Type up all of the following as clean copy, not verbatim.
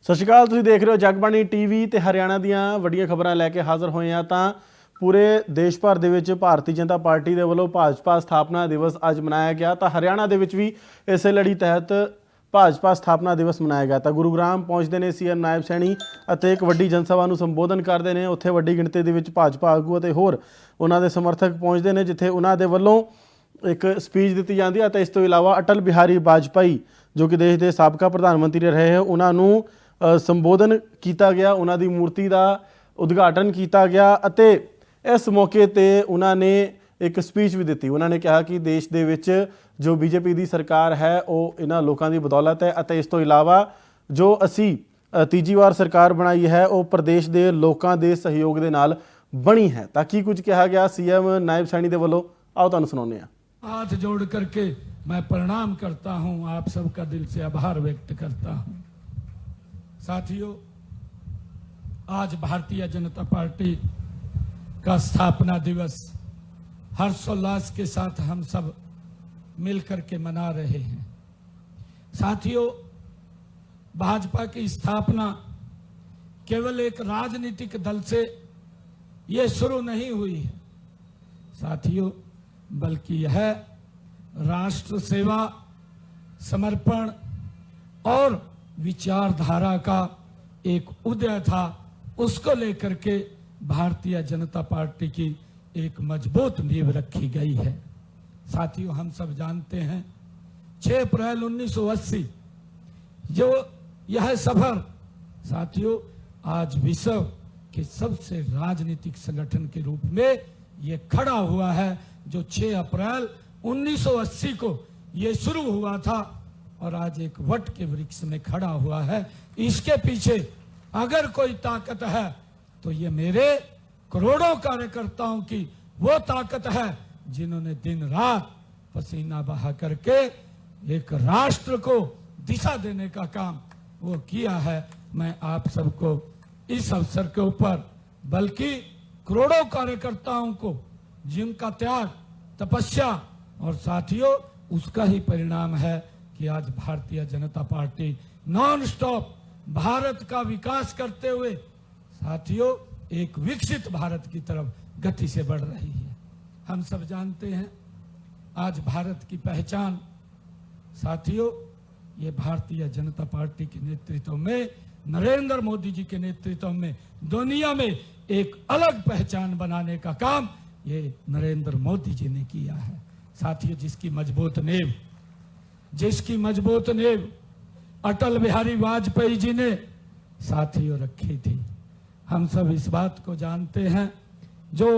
सत श्री अकाल, तुसीं देख रहे हो जगबाणी टीवी ते हरियाणा दीआं वड्डीआं खबरां लैके हाज़र होए हां। तां पूरे देश भर दे विच भारतीय जनता पार्टी दे वल्लों भाजपा स्थापना दिवस अज मनाया गया। तां हरियाणा दे विच भी इस लड़ी तहत भाजपा स्थापना दिवस मनाया गया। तां गुरुग्राम पहुंचते हैं सीएम नायब सैनी ਅਤੇ एक वड्डी जनसभा ਨੂੰ संबोधन करते हैं। उत्थे वड्डी गिणती ਦੇ ਵਿੱਚ भाजपा आगू ਅਤੇ होर उन्हां दे समर्थक पहुंचते हैं, जिथे उन्हां दे वल्लों एक स्पीच दी जाती है। तो इस तो इलावा अटल बिहारी वाजपेयी जो कि देश के साबका प्रधानमंत्री रहे हैं, उन्होंने संबोधन किया गया, उन्होंने मूर्ति का उद्घाटन किया गया। इस मौके पर उन्होंने एक स्पीच भी दी। उन्होंने कहा कि देश के विच जो बीजेपी की सरकार है वो इन्होंने लोगों की बदौलत है। इस तो इलावा जो असी तीजी बार सरकार बनाई है वो प्रदेश के लोगों के सहयोग के नाल बनी है। ताकि कुछ कहा गया सीएम नायब सैनी के वलों, आओ तुहानूं सुणाउने हां। हाथ जोड़ करके मैं प्रणाम करता हूं, आप सबका दिल से आभार व्यक्त करता हूं। साथियों, आज भारतीय जनता पार्टी का स्थापना दिवस हर्षोल्लास के साथ हम सब मिलकर के मना रहे हैं। साथियों, भाजपा की स्थापना केवल एक राजनीतिक दल से ये शुरू नहीं हुई है साथियों, बल्कि यह राष्ट्र सेवा, समर्पण और विचारधारा का एक उदय था। उसको लेकर के भारतीय जनता पार्टी की एक मजबूत नींव रखी गई है। साथियों, हम सब जानते हैं 6 अप्रैल 1980 जो यह सफर साथियों आज विश्व के सबसे राजनीतिक संगठन के रूप में ये खड़ा हुआ है। जो 6 अप्रैल 1980 को ये शुरू हुआ था और आज एक वट के वृक्ष में खड़ा हुआ है। इसके पीछे अगर कोई ताकत है तो ये मेरे करोड़ों कार्यकर्ताओं की वो ताकत है जिन्होंने दिन रात पसीना बहा करके एक राष्ट्र को दिशा देने का काम वो किया है। मैं आप सबको इस अवसर के ऊपर, बल्कि करोड़ों कार्यकर्ताओं को जिनका त्याग, तपस्या और साथियों उसका ही परिणाम है कि आज Bharatiya Janata party non stop Bharat का विकास करते हुए साथियों एक विकसित भारत की तरफ गति से बढ़ रही है। हम सब जानते हैं आज भारत की पहचान साथियों ये भारतीय जनता पार्टी के नेतृत्व में, नरेंद्र मोदी जी के नेतृत्व में दुनिया में एक अलग पहचान बनाने का काम ये नरेंद्र मोदी जी ने किया है। साथियों, जिसकी मजबूत नींव अटल बिहारी वाजपेयी जी ने साथियों रखी थी। हम सब इस बात को जानते हैं। जो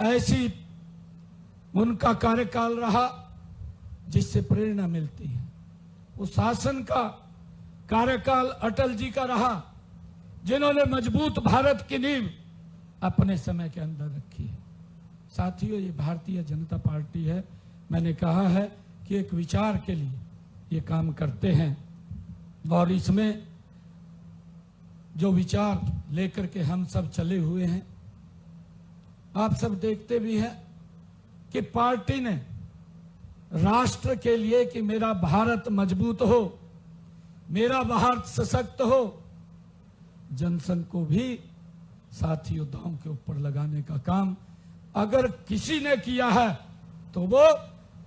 ऐसी उनका कार्यकाल रहा जिससे प्रेरणा मिलती है, उस शासन का कार्यकाल अटल जी का रहा जिन्होंने मजबूत भारत की नींव अपने समय के अंदर रखी है। साथियों, ये भारतीय जनता पार्टी है, मैंने कहा है कि एक विचार के लिए ये काम करते हैं और इसमें जो विचार लेकर के हम सब चले हुए हैं, आप सब देखते भी हैं कि पार्टी ने राष्ट्र के लिए कि मेरा भारत मजबूत हो, मेरा भारत सशक्त हो, जनसंघ को भी साथियों दांव के ऊपर लगाने का काम अगर किसी ने किया है तो वो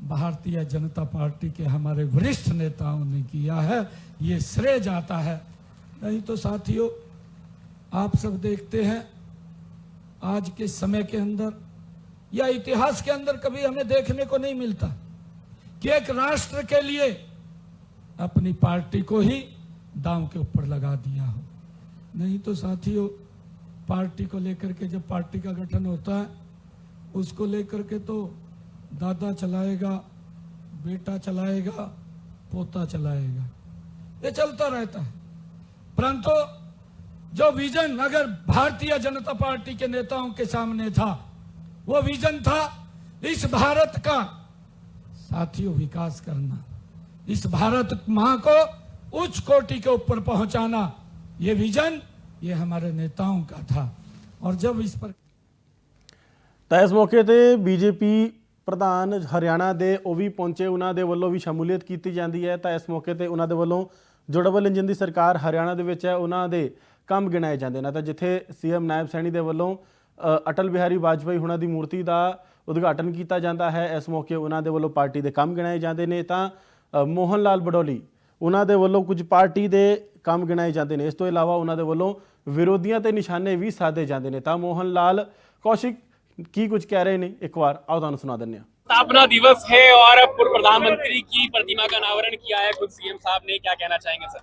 भारतीय जनता पार्टी के हमारे वरिष्ठ नेताओं ने किया है। ये श्रेय जाता है। नहीं तो साथियों, आप सब देखते हैं आज के समय के अंदर या इतिहास के अंदर कभी हमें देखने को नहीं मिलता कि एक राष्ट्र के लिए अपनी पार्टी को ही दांव के ऊपर लगा दिया हो। नहीं तो साथियों, पार्टी को लेकर के जब पार्टी का गठन होता है उसको लेकर के तो दादा चलाएगा, बेटा चलाएगा, पोता चलाएगा, ये चलता रहता है। परंतु जो विजन अगर भारतीय जनता पार्टी के नेताओं के सामने था, वो विजन था इस भारत का साथियों विकास करना, इस भारत मां को उच्च कोटि के ऊपर पहुंचाना। ये विजन ये हमारे नेताओं का था। और जब इस पर इस मौके पर बीजेपी प्रधान हरियाणा के वो भी पहुंचे, उन्होंने वलों भी शमूलीयत की जाती है। तो इस मौके पर उन्होंने वलों ਜੋ ਡਬਲ ਇੰਜਨ ਦੀ ਸਰਕਾਰ ਹਰਿਆਣਾ ਦੇ ਵਿੱਚ ਹੈ ਉਹਨਾਂ ਦੇ ਕੰਮ ਗਿਣਾਏ ਜਾਂਦੇ ਨੇ। ਤਾਂ ਜਿੱਥੇ ਸੀਐਮ ਨਾਇਬ ਸੈਣੀ ਦੇ ਵੱਲੋਂ ਅਟਲ ਬਿਹਾਰੀ ਵਾਜਪਾਈ ਹੁਣਾਂ ਦੀ ਮੂਰਤੀ ਦਾ ਉਦਘਾਟਨ ਕੀਤਾ ਜਾਂਦਾ ਹੈ, ਇਸ ਮੌਕੇ ਉਹਨਾਂ ਦੇ ਵੱਲੋਂ ਪਾਰਟੀ ਦੇ ਕੰਮ ਗਿਣਾਏ ਜਾਂਦੇ ਨੇ। ਤਾਂ ਮੋਹਨ ਲਾਲ ਬਡੋਲੀ ਉਹਨਾਂ ਦੇ ਵੱਲੋਂ ਕੁਝ ਪਾਰਟੀ ਦੇ ਕੰਮ ਗਿਣਾਏ ਜਾਂਦੇ ਨੇ। ਇਸ ਤੋਂ ਇਲਾਵਾ ਉਹਨਾਂ ਦੇ ਵੱਲੋਂ ਵਿਰੋਧੀਆਂ ਤੇ ਨਿਸ਼ਾਨੇ ਵੀ ਸਾਧੇ ਜਾਂਦੇ ਨੇ। ਤਾਂ ਮੋਹਨ ਲਾਲ कौशिक की कुछ कह रहे हैं, एक बार आओ ਤੁਹਾਨੂੰ ਸੁਣਾ ਦਿੰਦੇ ਹਾਂ। स्थापना दिवस है और पूर्व प्रधानमंत्री की प्रतिमा का अनावरण किया है खुद सीएम साहब ने, क्या कहना चाहेंगे सर?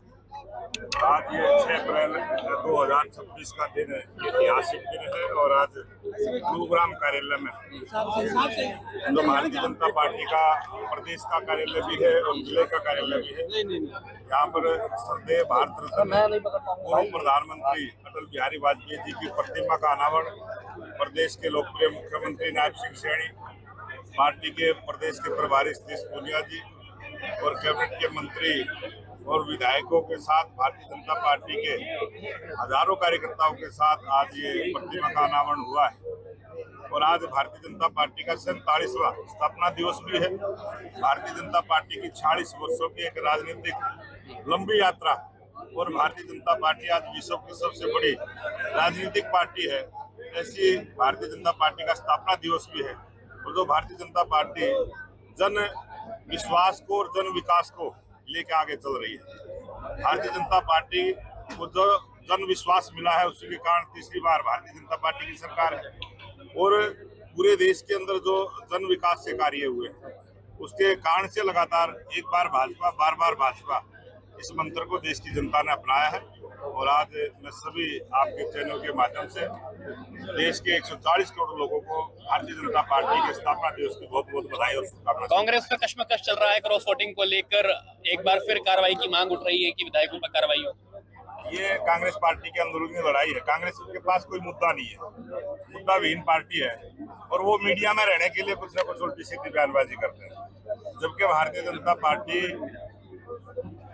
आज ये 6 अप्रैल 2026 का दिन है, ऐतिहासिक दिन है। और आज गुरुग्राम कार्यालय में जो भारतीय जनता पार्टी का प्रदेश का कार्यालय भी है और जिले का कार्यालय भी है, यहाँ पर श्रद्धेय भारत रत्न पूर्व प्रधानमंत्री अटल बिहारी वाजपेयी जी की प्रतिमा का अनावरण प्रदेश के लोकप्रिय मुख्यमंत्री नायब सिंह सैनी, पार्टी के प्रदेश के प्रभारी सतीश पूनिया जी और कैबिनेट के मंत्री और विधायकों के साथ भारतीय जनता पार्टी के हजारों कार्यकर्ताओं के साथ आज ये प्रतिमा का अनावरण हुआ है। और आज भारतीय जनता पार्टी का 47वां स्थापना दिवस भी है। भारतीय जनता पार्टी की 46 वर्षों की एक राजनीतिक लंबी यात्रा, और भारतीय जनता पार्टी आज विश्व की सबसे बड़ी राजनीतिक पार्टी है, ऐसी भारतीय जनता पार्टी का स्थापना दिवस भी है। और जो भारतीय जनता पार्टी जन विश्वास को और जन विकास को लेके आगे चल रही है। भारतीय जनता पार्टी को जो जन विश्वास मिला है उसी के कारण तीसरी बार भारतीय जनता पार्टी की सरकार है। और पूरे देश के अंदर जो जन विकास से कार्य हुए उसके कारण से लगातार एक बार भाजपा बार बार भाजपा इस मंत्र को देश की जनता ने अपनाया है। और आज मैं सभी आपके चैनल के माध्यम से देश के 140 करोड़ लोगों को भारतीय जनता पार्टी के स्थापना दिवस की बहुत बहुत बधाई और शुभकामनाएं। कांग्रेस में कश्मकश चल रहा है क्रॉस वोटिंग को लेकर, एक बार फिर कार्रवाई की मांग उठ रही है कि विधायकों पर कार्रवाई हो। ये कांग्रेस पार्टी की अंदरूनी लड़ाई है। कांग्रेस के पास कोई मुद्दा नहीं है, मुद्दा विहीन पार्टी है, और वो मीडिया में रहने के लिए कुछ न कुछ उल्टी सीधी बयानबाजी करते हैं। जबकि भारतीय जनता पार्टी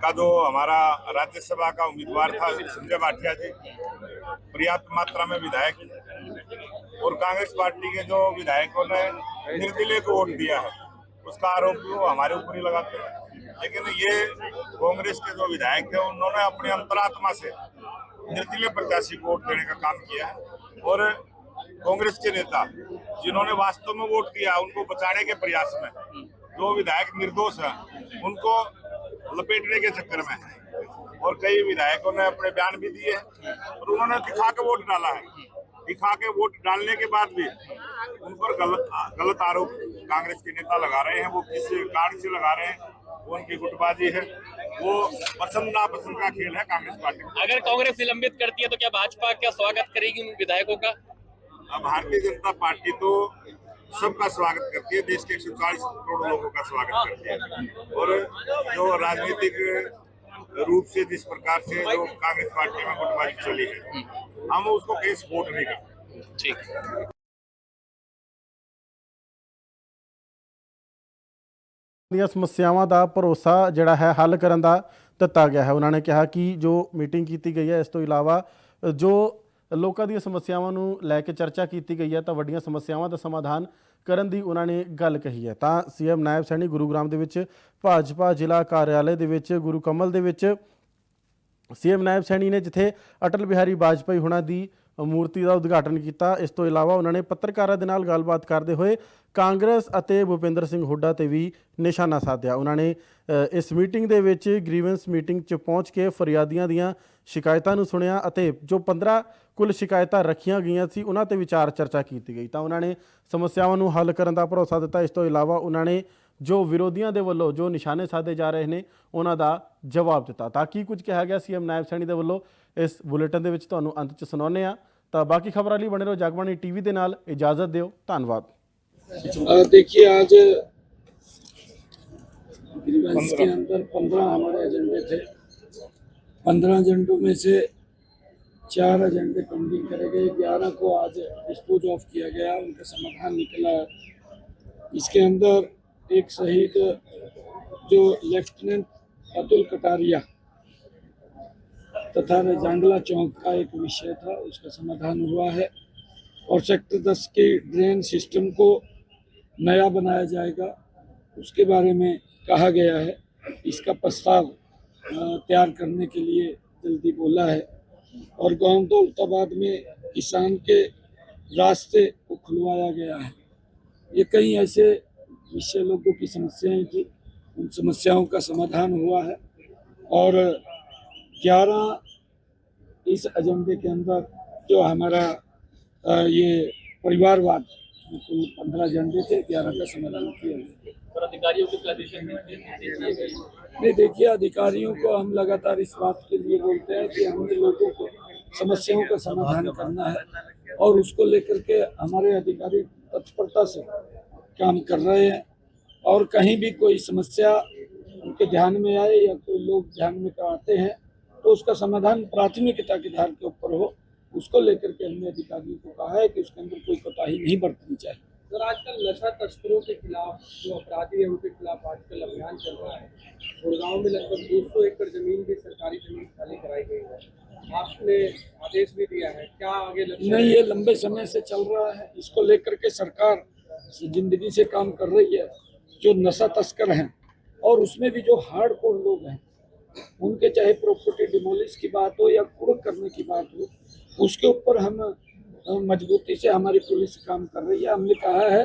का जो हमारा राज्यसभा का उम्मीदवार था संजय भाटिया जी, पर्याप्त मात्रा में विधायक, और कांग्रेस पार्टी के जो विधायकों ने निर्दलीय को वोट दिया है उसका आरोप वो हमारे ऊपर ही लगाते हैं। लेकिन ये कांग्रेस के जो विधायक थे उन्होंने अपनी अंतरात्मा से निर्दलीय प्रत्याशी को वोट देने का काम किया है। और कांग्रेस के नेता जिन्होंने वास्तव में वोट किया उनको बचाने के प्रयास में जो विधायक निर्दोष है उनको लपेटने के चक्कर में है। और कई विधायकों ने अपने बयान भी दिए हैं और उन्होंने दिखा के वोट डाला है। दिखा के वोट डालने के बाद भी उन पर गलत आरोप कांग्रेस के नेता लगा रहे हैं। वो किस कारण से लगा रहे हैं, वो उनकी गुटबाजी है, वो पसंद नापसंद का खेल है कांग्रेस पार्टी। अगर कांग्रेस निलंबित करती है तो क्या भाजपा क्या स्वागत करेगी उन विधायकों का? अब भारतीय जनता पार्टी तो सबका स्वागत करती है, देश के 140 करोड़ लोगों का स्वागत करती है। और जो राजनीतिक रूप से जिस प्रकार से जो कांग्रेस पार्टी में गुटबाजी चली है, हम उसको कहीं सपोर्ट नहीं करते। ठीक। ਦੀਆਂ ਸਮੱਸਿਆਵਾਂ ਦਾ ਭਰੋਸਾ ਜਿਹੜਾ ਹੈ ਹੱਲ ਕਰਨ ਦਾ ਦਿੱਤਾ ਗਿਆ ਹੈ। ਉਹਨਾਂ ਨੇ ਕਿਹਾ ਕਿ ਜੋ ਮੀਟਿੰਗ ਕੀਤੀ ਗਈ ਹੈ ਇਸ ਤੋਂ ਇਲਾਵਾ ਜੋ ਲੋਕਾਂ ਦੀਆਂ ਸਮੱਸਿਆਵਾਂ ਨੂੰ ਲੈ ਕੇ ਚਰਚਾ ਕੀਤੀ ਗਈ ਹੈ ਤਾਂ ਵੱਡੀਆਂ ਸਮੱਸਿਆਵਾਂ ਦਾ ਸਮਾਧਾਨ ਕਰਨ ਦੀ ਉਹਨਾਂ ਨੇ ਗੱਲ ਕਹੀ ਹੈ। ਤਾਂ ਸੀਐਮ ਨਾਇਬ ਸੈਣੀ ਗੁਰੂਗ੍ਰਾਮ ਦੇ ਵਿੱਚ ਭਾਜਪਾ ਜ਼ਿਲ੍ਹਾ ਕਾਰਿਆਲੇ ਦੇ ਵਿੱਚ ਗੁਰੂ ਕਮਲ ਦੇ ਵਿੱਚ ਸੀਐਮ ਨਾਇਬ ਸੈਣੀ ਨੇ ਜਿੱਥੇ ਅਟਲ ਬਿਹਾਰੀ ਵਾਜਪਾਈ ਹੁਣਾਂ ਦੀ ਮੂਰਤੀ ਦਾ ਉਦਘਾਟਨ ਕੀਤਾ। ਇਸ ਤੋਂ ਇਲਾਵਾ ਉਹਨਾਂ ਨੇ ਪੱਤਰਕਾਰਾਂ ਦੇ ਨਾਲ ਗੱਲਬਾਤ ਕਰਦੇ ਹੋਏ ਕਾਂਗਰਸ ਅਤੇ ਭੁਪਿੰਦਰ ਸਿੰਘ ਹੁੱਡਾ ਤੇ ਵੀ ਨਿਸ਼ਾਨਾ ਸਾਧਿਆ। ਉਹਨਾਂ ਨੇ ਇਸ ਮੀਟਿੰਗ ਦੇ ਵਿੱਚ ਗ੍ਰੀਵੈਂਸ ਮੀਟਿੰਗ 'ਚ ਪਹੁੰਚ ਕੇ ਫਰਿਆਦੀਆਂ ਦੀਆਂ ਸ਼ਿਕਾਇਤਾਂ ਨੂੰ ਸੁਣਿਆ ਅਤੇ ਜੋ 15 ਕੁੱਲ ਸ਼ਿਕਾਇਤਾਂ ਰੱਖੀਆਂ ਗਈਆਂ ਸੀ ਉਹਨਾਂ ਤੇ ਵਿਚਾਰ ਚਰਚਾ ਕੀਤੀ ਗਈ। ਤਾਂ ਉਹਨਾਂ ਨੇ ਸਮੱਸਿਆਵਾਂ ਨੂੰ ਹੱਲ ਕਰਨ ਦਾ ਭਰੋਸਾ ਦਿੱਤਾ। ਇਸ ਤੋਂ ਇਲਾਵਾ ਉਹਨਾਂ ਨੇ ਜੋ ਵਿਰੋਧੀਆਂ ਦੇ ਵੱਲੋਂ ਜੋ ਨਿਸ਼ਾਨੇ ਸਾਧੇ ਜਾ ਰਹੇ ਨੇ ਉਹਨਾਂ ਦਾ ਜਵਾਬ ਦਿੱਤਾ। ਤਾਂ ਕੀ ਕੁਝ ਕਿਹਾ ਗਿਆ ਸੀਐਮ ਨਾਇਬ ਸੈਣੀ ਦੇ ਵੱਲੋਂ ਇਸ ਬੁਲੇਟਿਨ ਦੇ ਵਿੱਚ ਤੁਹਾਨੂੰ ਅੰਤ 'ਚ ਸੁਣਾਉਂਦੇ ਹਾਂ। ਤਾਂ ਬਾਕੀ ਖਬਰਾਂ ਲਈ ਬਣੇ ਰਹੋ ਜਗਬਾਣੀ ਟੀਵੀ ਦੇ ਨਾਲ। इजाज़त ਦਿਓ, ਧੰਨਵਾਦ। देखिए आज ग्रीवेंस के अंदर 15 हमारे एजेंडे थे। 15 एजेंडों में से 4 एजेंडे पेंडिंग करे गए, 11 को आज डिस्पोज ऑफ किया गया, उनका समाधान निकला है। इसके अंदर एक शहीद जो लेफ्टिनेंट अतुल कटारिया तथा जांगला चौक का एक विषय था उसका समाधान हुआ है। और सेक्टर 10 के ड्रेन सिस्टम को नया बनाया जाएगा उसके बारे में कहा गया है। इसका प्रस्ताव तैयार करने के लिए जल्दी बोला है। और गांव दौलताबाद में किसान के रास्ते को खुलवाया गया है। ये कई ऐसे विषय लोगों की समस्याएं थी, उन समस्याओं का समाधान हुआ है। और 11 इस एजेंडे के अंदर जो हमारा ये परिवारवाद, कुल 15 एजेंडे थे, 11 का समाधान किया गया। और अधिकारियों को क्या दिशा निर्देश दिए गए? नहीं, देखिए, अधिकारियों को हम लगातार इस बात के लिए बोलते हैं कि हमें लोगों को समस्याओं का समाधान करना है और उसको लेकर के हमारे अधिकारी तत्परता से काम कर रहे हैं। और कहीं भी कोई समस्या उनके ध्यान में आए या कोई लोग ध्यान में आते हैं तो उसका समाधान प्राथमिकता के आधार के ऊपर हो, उसको लेकर के हमने अधिकारियों को कहा है कि उसके अंदर कोई कोताही नहीं बरतनी चाहिए। सर, आजकल नशा तस्करों के खिलाफ जो अपराधी है उनके खिलाफ आजकल अभियान चल रहा है। गुड़गांव में लगभग 200 एकड़ जमीन भी सरकारी जमीन खाली कराई गई है। आपने आदेश भी दिया है, क्या आगे लक्ष्य नहीं, है? ये लंबे समय से चल रहा है। इसको लेकर के सरकार जिंदगी से काम कर रही है। जो नशा तस्कर हैं और उसमें भी जो हार्डकोर लोग हैं, उनके चाहे प्रॉपर्टी डिमोलिश की बात हो या कुर्क करने की बात हो, उसके ऊपर हम मजबूती से हमारी पुलिस काम कर रही है। हमने कहा है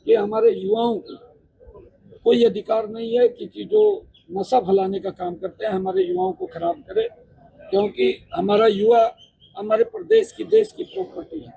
कि हमारे युवाओं को कोई अधिकार नहीं है कि जो नशा फैलाने का काम करते हैं हमारे युवाओं को खराब करे, क्योंकि हमारा युवा हमारे प्रदेश की, देश की प्रॉपर्टी है।